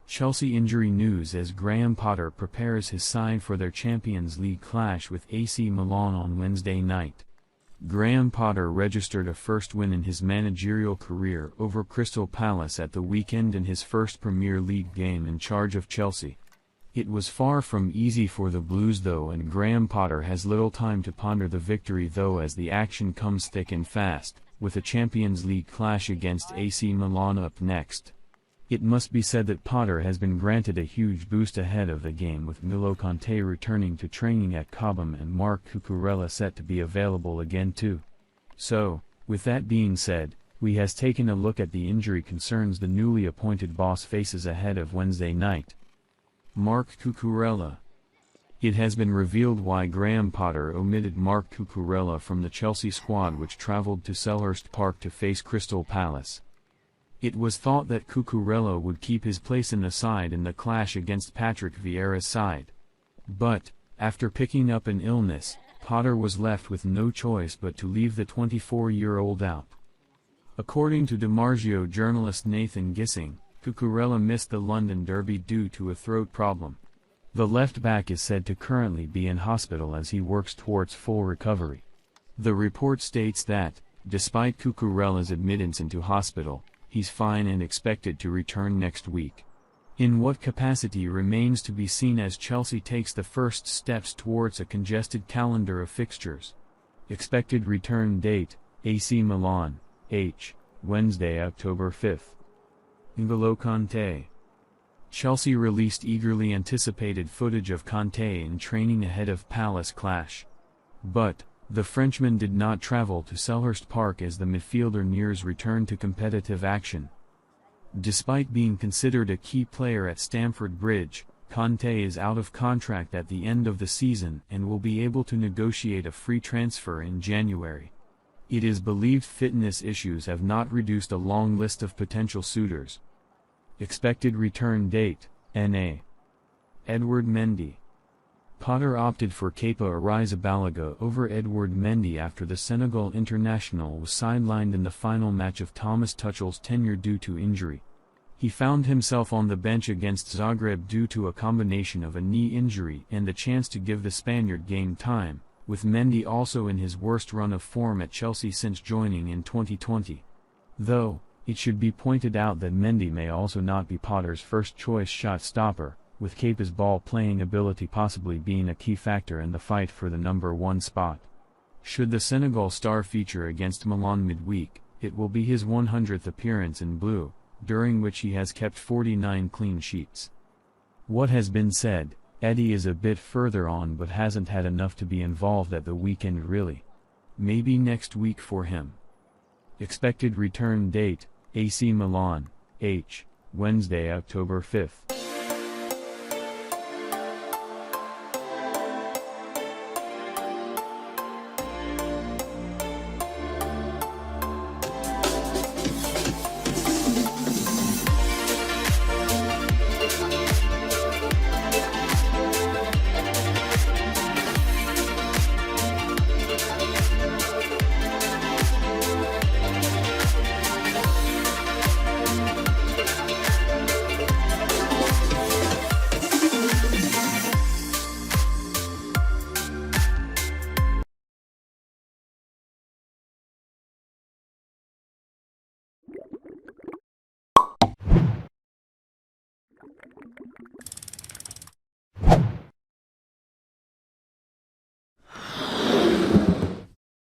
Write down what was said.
Chelsea injury news as Graham Potter prepares his side for their Champions League clash with AC Milan on Wednesday night. Graham Potter registered a first win in his managerial career over Crystal Palace at the weekend in his first Premier League game in charge of Chelsea. It was far from easy for the Blues though, and Graham Potter has little time to ponder the victory though, as the action comes thick and fast, with a Champions League clash against AC Milan up next. It must be said that Potter has been granted a huge boost ahead of the game, with N'Golo Kante returning to training at Cobham and Marc Cucurella set to be available again too. So, with that being said, we has taken a look at the injury concerns the newly appointed boss faces ahead of Wednesday night. Marc Cucurella. It has been revealed why Graham Potter omitted Marc Cucurella from the Chelsea squad which travelled to Selhurst Park to face Crystal Palace. It was thought that Cucurella would keep his place in the side in the clash against Patrick Vieira's side. But, after picking up an illness, Potter was left with no choice but to leave the 24-year-old out. According to DiMarzio journalist Nathan Gissing, Cucurella missed the London derby due to a throat problem. The left-back is said to currently be in hospital as he works towards full recovery. The report states that, despite Cucurella's admittance into hospital, he's fine and expected to return next week. In what capacity remains to be seen as Chelsea takes the first steps towards a congested calendar of fixtures. Expected return date, AC Milan, Wednesday, October 5th. N'Golo Kante. Chelsea released eagerly anticipated footage of Kante in training ahead of Palace clash. But, the Frenchman did not travel to Selhurst Park as the midfielder nears return to competitive action. Despite being considered a key player at Stamford Bridge, Kante is out of contract at the end of the season and will be able to negotiate a free transfer in January. It is believed fitness issues have not reduced a long list of potential suitors. Expected return date, NA. Edouard Mendy. Potter opted for Kepa Arrizabalaga over Edouard Mendy after the Senegal international was sidelined in the final match of Thomas Tuchel's tenure due to injury. He found himself on the bench against Zagreb due to a combination of a knee injury and the chance to give the Spaniard game time, with Mendy also in his worst run of form at Chelsea since joining in 2020. Though, it should be pointed out that Mendy may also not be Potter's first-choice shot stopper, with Kepa's ball-playing ability possibly being a key factor in the fight for the number 1 spot. Should the Senegal star feature against Milan midweek, it will be his 100th appearance in blue, during which he has kept 49 clean sheets. What has been said, Eddie is a bit further on but hasn't had enough to be involved at the weekend really. Maybe next week for him. Expected return date, AC Milan, Wednesday, October 5th.